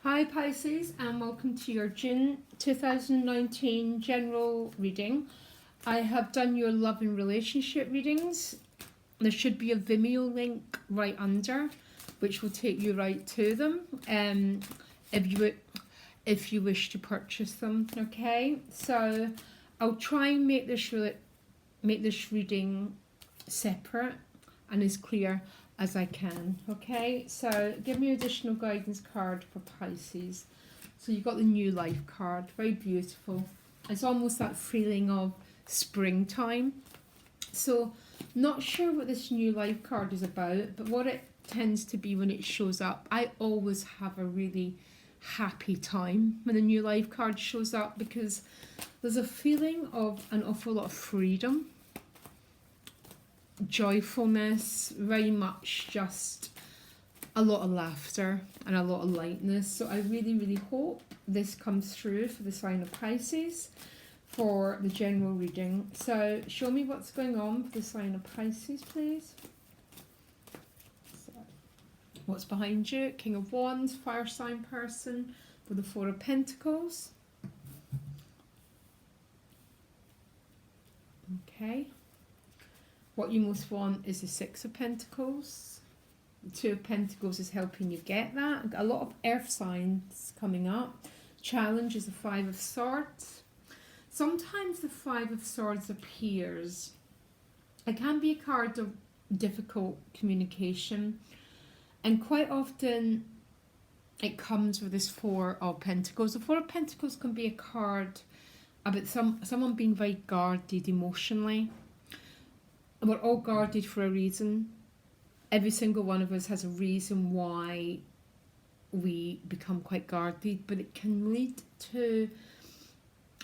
Hi Pisces, and welcome to your June 2019 general reading. I have done your love and relationship readings. There should be a Vimeo link right under, which will take you right to them. If you wish to purchase them, okay. So I'll try and make this reading separate and as clear as I can, okay? So give me additional guidance card for Pisces. So you've got the new life card, very beautiful. It's almost that feeling of springtime. So not sure what this new life card is about, but what it tends to be when it shows up, I always have a really happy time when a new life card shows up, because there's a feeling of an awful lot of freedom, joyfulness, very much just a lot of laughter and a lot of lightness. So I really hope this comes through for the sign of Pisces for the general reading. So show me what's going on for the sign of Pisces, please. So, what's behind you? King of Wands, fire sign person with the Four of Pentacles. Okay. What you most want is the Six of Pentacles. The Two of Pentacles is helping you get that. A lot of earth signs coming up. Challenge is the Five of Swords. Sometimes the Five of Swords appears. It can be a card of difficult communication. And quite often it comes with this Four of Pentacles. The Four of Pentacles can be a card about someone being very guarded emotionally. We're all guarded for a reason. Every single one of us has a reason why we become quite guarded, but it can lead to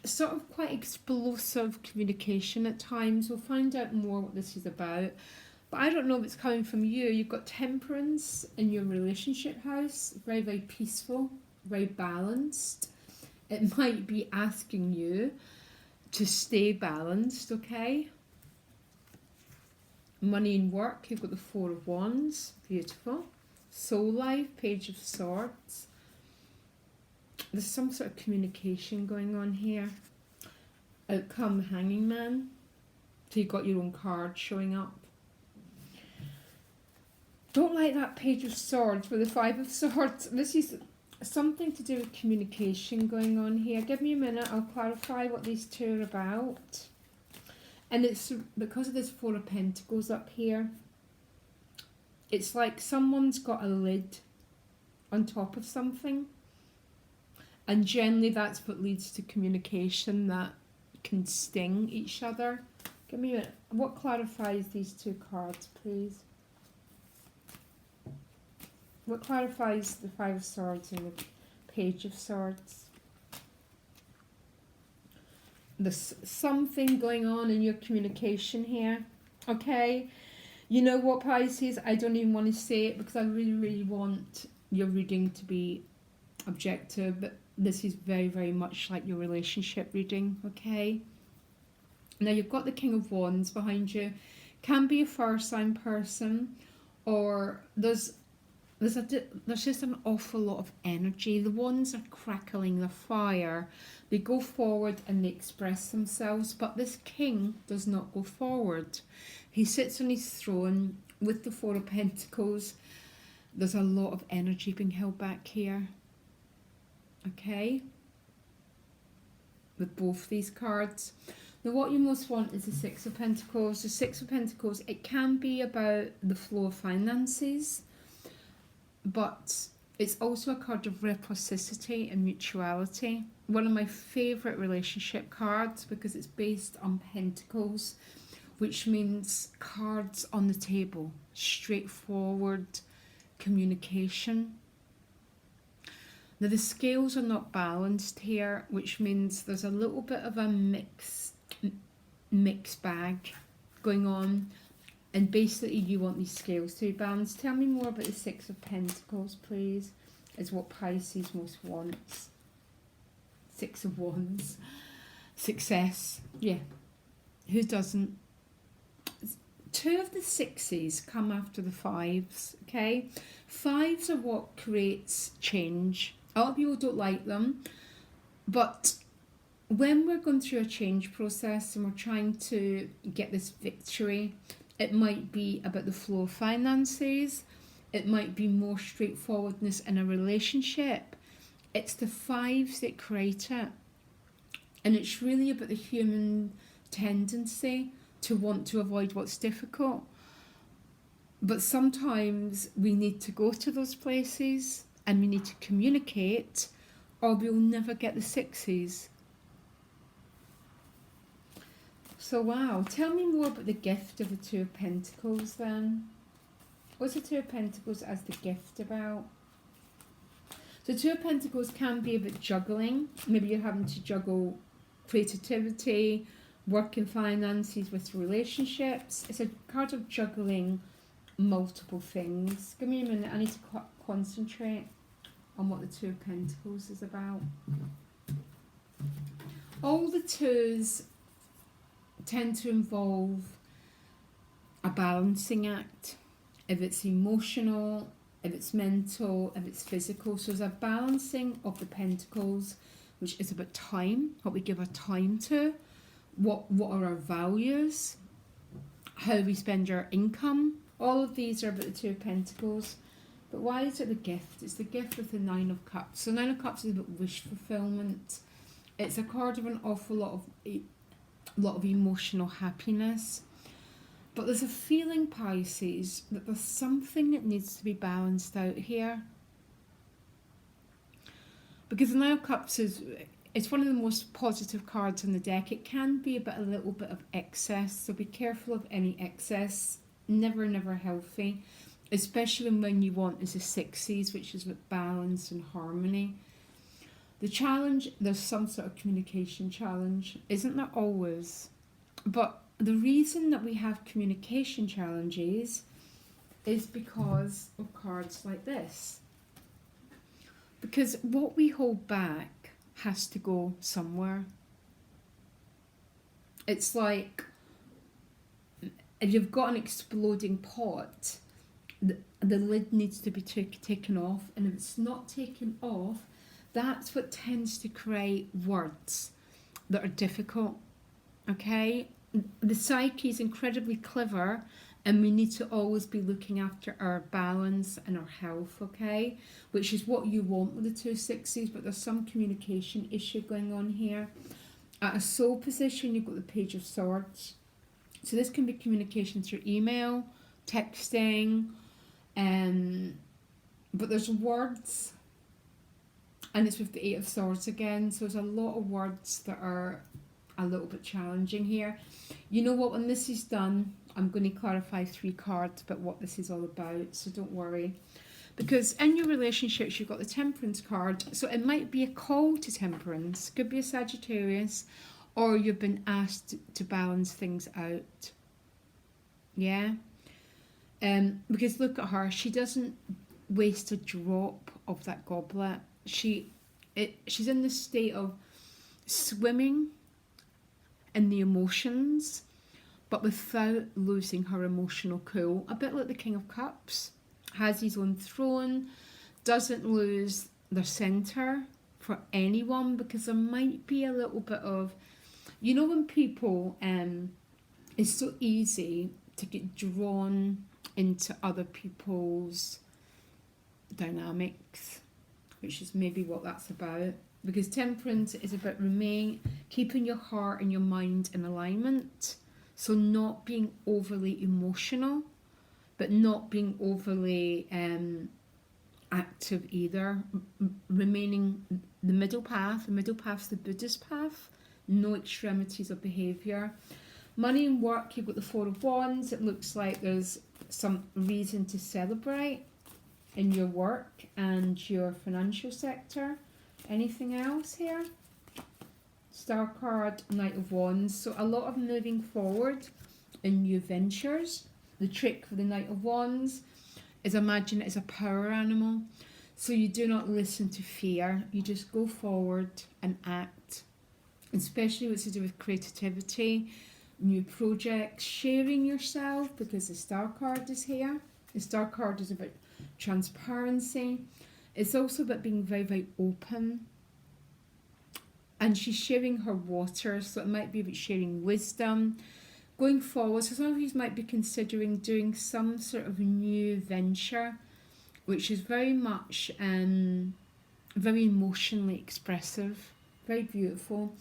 sort of quite explosive communication at times. We'll find out more what this is about. But I don't know if it's coming from you. You've got Temperance in your relationship house. Very peaceful, very balanced. It might be asking you to stay balanced, okay? Money and work, you've got the Four of Wands, beautiful. Soul life, Page of Swords. There's some sort of communication going on here. Outcome, Hanging Man. So you've got your own card showing up. Don't like that Page of Swords with the Five of Swords. This is something to do with communication going on here. Give me a minute, I'll clarify what these two are about. And it's because of this Four of Pentacles up here. It's like someone's got a lid on top of something. And generally that's what leads to communication that can sting each other. Give me a minute. What clarifies these two cards, please? What clarifies the Five of Swords and the Page of Swords? There's something going on in your communication here, okay? You know what, Pisces? I don't even want to say it because I really want your reading to be objective, but this is very much like your relationship reading, okay? Now you've got the King of Wands behind you. Can be a fire sign person, or there's just an awful lot of energy. The wands are crackling the fire. They go forward and they express themselves, but this king does not go forward. He sits on his throne with the Four of Pentacles. There's a lot of energy being held back here. Okay? With both these cards. Now what you most want is the Six of Pentacles. The Six of Pentacles, it can be about the flow of finances, but it's also a card of reciprocity and mutuality. One of my favourite relationship cards because it's based on pentacles, which means cards on the table, straightforward communication. Now the scales are not balanced here, which means there's a little bit of a mixed bag going on. And basically you want these scales to be balanced. Tell me more about the Six of Pentacles, please. Is what Pisces most wants. Six of Wands. Success. Yeah. Who doesn't? Two of the sixes come after the fives, okay? Fives are what creates change. A lot of people don't like them, but when we're going through a change process and we're trying to get this victory, it might be about the flow of finances, it might be more straightforwardness in a relationship. It's the fives that create it. And it's really about the human tendency to want to avoid what's difficult. But sometimes we need to go to those places and we need to communicate, or we'll never get the sixes. So wow, tell me more about the gift of the Two of Pentacles then. What's the Two of Pentacles as the gift about? So Two of Pentacles can be about juggling. Maybe you're having to juggle creativity, work and finances with relationships. It's a card of juggling multiple things. Give me a minute, I need to concentrate on what the Two of Pentacles is about. All the twos tend to involve a balancing act. If it's emotional, if it's mental, if it's physical. So there's a balancing of the pentacles, which is about time, what we give our time to, what are our values, how we spend our income. All of these are about the Two of Pentacles. But why is it the gift? It's the gift with the Nine of Cups. So Nine of Cups is about wish fulfillment. It's a card of an awful lot of emotional happiness. But there's a feeling, Pisces, that there's something that needs to be balanced out here. Because the Nine of Cups it's one of the most positive cards in the deck. It can be a little bit of excess, so be careful of any excess. Never healthy, especially when you want is the sixes, which is with balance and harmony. The challenge, there's some sort of communication challenge, isn't there always? But the reason that we have communication challenges is because of cards like this. Because what we hold back has to go somewhere. It's like if you've got an exploding pot, the lid needs to be taken off, and if it's not taken off, that's what tends to create words that are difficult. Okay? The psyche is incredibly clever, and we need to always be looking after our balance and our health, okay? Which is what you want with the Two Sixes, but there's some communication issue going on here. At a soul position, you've got the Page of Swords. So this can be communication through email, texting, but there's words, and it's with the Eight of Swords again, so there's a lot of words that are a little bit challenging here. You know what, when this is done, I'm going to clarify 3 cards about what this is all about, so don't worry. Because in your relationships, you've got the Temperance card, so it might be a call to temperance, could be a Sagittarius, or you've been asked to balance things out. Yeah? Because look at her, she doesn't waste a drop of that goblet. She's in this state of swimming in the emotions, but without losing her emotional cool. A bit like the King of Cups, has his own throne, doesn't lose their centre for anyone, because there might be a little bit of, you know, when people, it's so easy to get drawn into other people's dynamics, which is maybe what that's about. Because Temperance is about keeping your heart and your mind in alignment. So not being overly emotional, but not being overly active either. Remaining the middle path. The middle path's the Buddhist path. No extremities of behaviour. Money and work, you've got the Four of Wands. It looks like there's some reason to celebrate in your work and your financial sector. Anything else here? Star card, Knight of Wands. So a lot of moving forward in new ventures. The trick for the Knight of Wands is imagine it as a power animal. So you do not listen to fear. You just go forward and act. Especially what's to do with creativity, new projects, sharing yourself, because the Star card is here. The Star card is about transparency. It's also about being very, very open. And she's sharing her water, so it might be about sharing wisdom. Going forward, so some of you might be considering doing some sort of new venture, which is very much very emotionally expressive, very beautiful.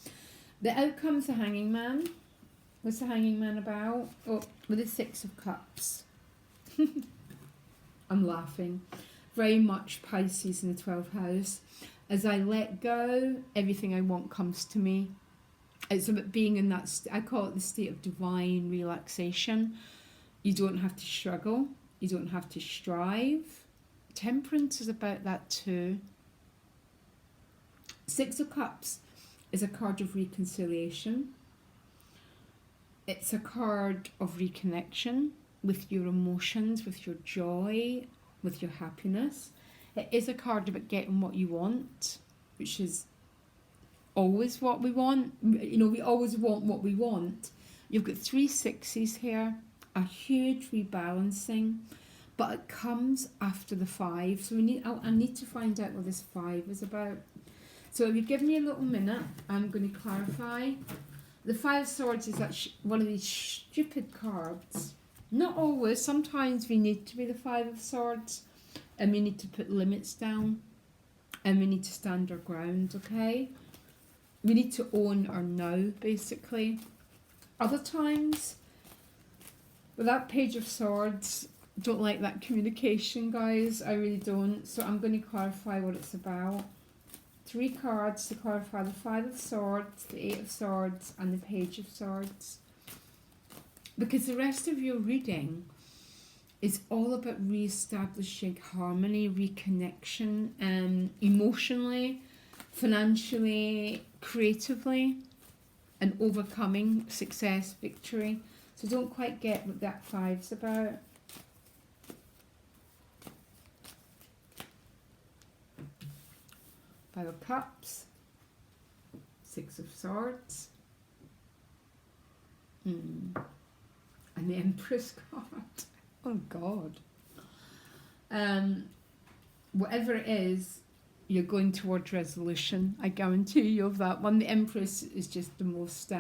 The outcome's the Hanging Man. What's the Hanging Man about? Oh, with the Six of Cups. I'm laughing. Very much Pisces in the 12th house. As I let go, everything I want comes to me. It's about being in that, I call it the state of divine relaxation. You don't have to struggle. You don't have to strive. Temperance is about that too. Six of Cups is a card of reconciliation. It's a card of reconnection with your emotions, with your joy, with your happiness. It is a card about getting what you want, which is always what we want. You know, we always want what we want. You've got 3 sixes here, a huge rebalancing, but it comes after the 5. So I need to find out what this 5 is about. So if you give me a little minute, I'm going to clarify. The 5 of Swords is that one of these stupid cards. Not always. Sometimes we need to be the 5 of Swords, and we need to put limits down, and we need to stand our ground, okay? We need to own our now, basically. Other times, with that Page of Swords, don't like that communication, guys. I really don't. So I'm going to clarify what it's about. 3 cards to clarify: the 5 of Swords, the 8 of Swords, and the Page of Swords. Because the rest of your reading is all about re-establishing harmony, reconnection, emotionally, financially, creatively, and overcoming success, victory. So don't quite get what that 5's about. Five of Cups, 6 of Swords, and the Empress card. Oh God. Whatever it is, you're going towards resolution. I guarantee you of that one. The Empress is just the most,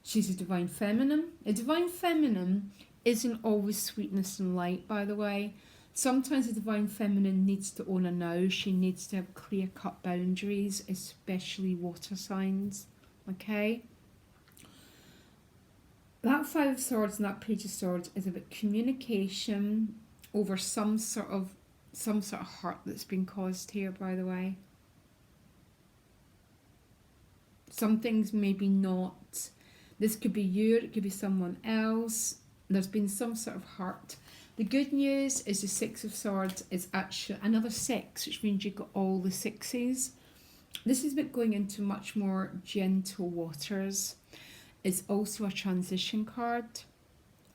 she's a divine feminine. A divine feminine isn't always sweetness and light, by the way. Sometimes a divine feminine needs to own a now. She needs to have clear-cut boundaries, especially water signs. Okay? That 5 of Swords and that Page of Swords is about communication over some sort of hurt that's been caused here, by the way. Some things maybe not. This could be you, it could be someone else. There's been some sort of hurt. The good news is the 6 of Swords is actually another 6, which means you've got all the 6s. This is about going into much more gentle waters. It's also a transition card,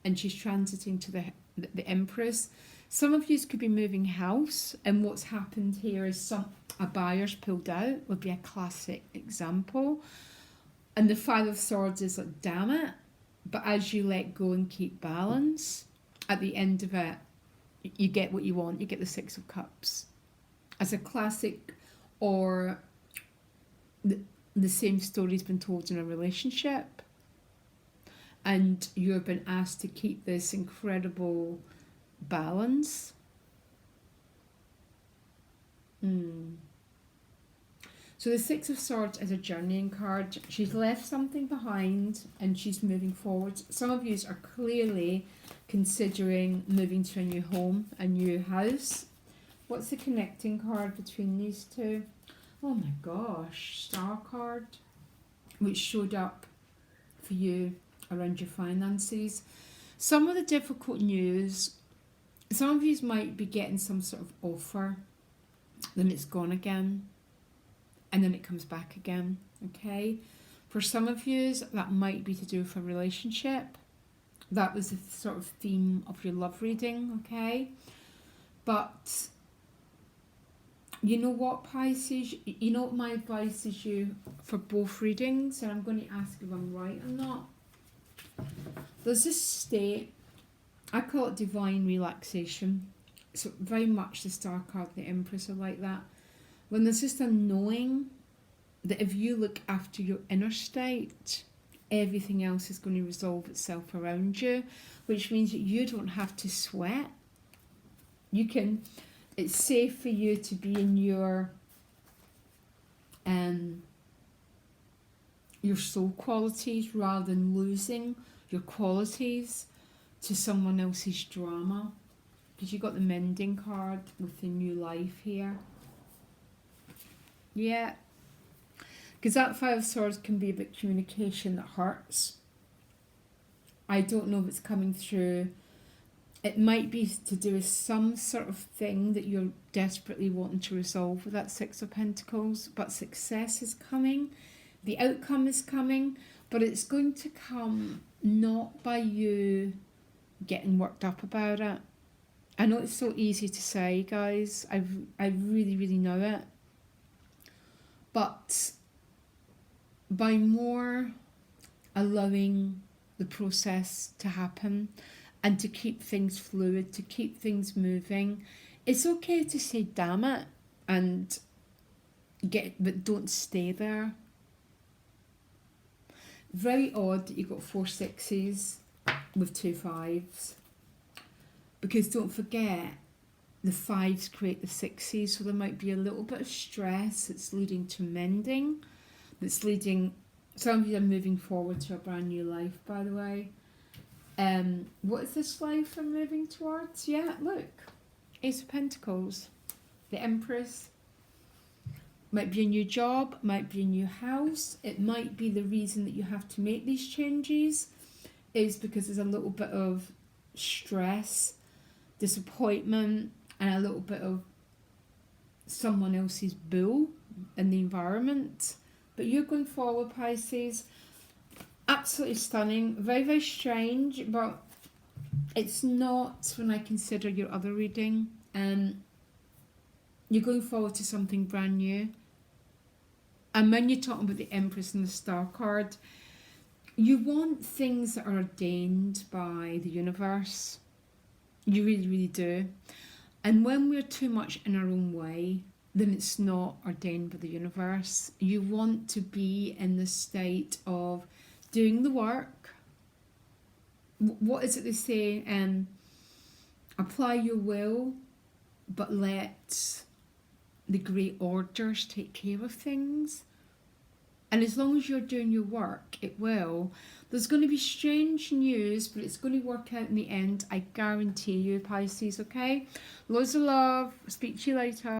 and she's transiting to the Empress. Some of you could be moving house, and what's happened here is a buyer's pulled out, would be a classic example. And the 5 of Swords is like, damn it. But as you let go and keep balance, at the end of it, you get what you want. You get the 6 of Cups. As a classic, or the same story's been told in a relationship, and you've been asked to keep this incredible balance. So the 6 of Swords is a journeying card. She's left something behind and she's moving forward. Some of you are clearly considering moving to a new home, a new house. What's the connecting card between these two? Oh my gosh, Star card, which showed up for you around your finances. Some of the difficult news, some of you might be getting some sort of offer, then it's gone again, and then it comes back again, okay? For some of you, that might be to do with a relationship. That was the sort of theme of your love reading, okay? But you know what, Pisces? You know what my advice is you for both readings, and I'm going to ask if I'm right or not. There's this state, I call it divine relaxation. So very much the Star card, the Empress are like that. When there's just a knowing that if you look after your inner state, everything else is going to resolve itself around you, which means that you don't have to sweat. It's safe for you to be in your soul qualities rather than losing your qualities to someone else's drama. Because you got the mending card with the new life here. Yeah. Because that Five of Swords can be a bit communication that hurts. I don't know if it's coming through. It might be to do with some sort of thing that you're desperately wanting to resolve with that Six of Pentacles. But success is coming. The outcome is coming. But it's going to come not by you getting worked up about it. I know it's so easy to say, guys. I really, really know it. But by more allowing the process to happen and to keep things fluid, to keep things moving, it's okay to say damn it and but don't stay there. Very odd that you got 4 6s with 2 5s, because don't forget the 5s create the 6s, so there might be a little bit of stress that's leading to mending, that's leading, some of you are moving forward to a brand new life, by the way. What is this life I'm moving towards? Yeah, look, Ace of Pentacles, the Empress. Might be a new job, might be a new house. It might be the reason that you have to make these changes is because there's a little bit of stress, disappointment, and a little bit of someone else's bull in the environment. But you're going forward, Pisces. Absolutely stunning. Very, very strange, but it's not when I consider your other reading. You're going forward to something brand new. And when you're talking about the Empress and the Star card, you want things that are ordained by the universe. You really, really do. And when we're too much in our own way, then it's not ordained by the universe. You want to be in the state of doing the work. What is it they say? Apply your will, but let the great orders take care of things. And as long as you're doing your work, it will. There's going to be strange news, but it's going to work out in the end. I guarantee you, Pisces, okay? Loads of love. Speak to you later.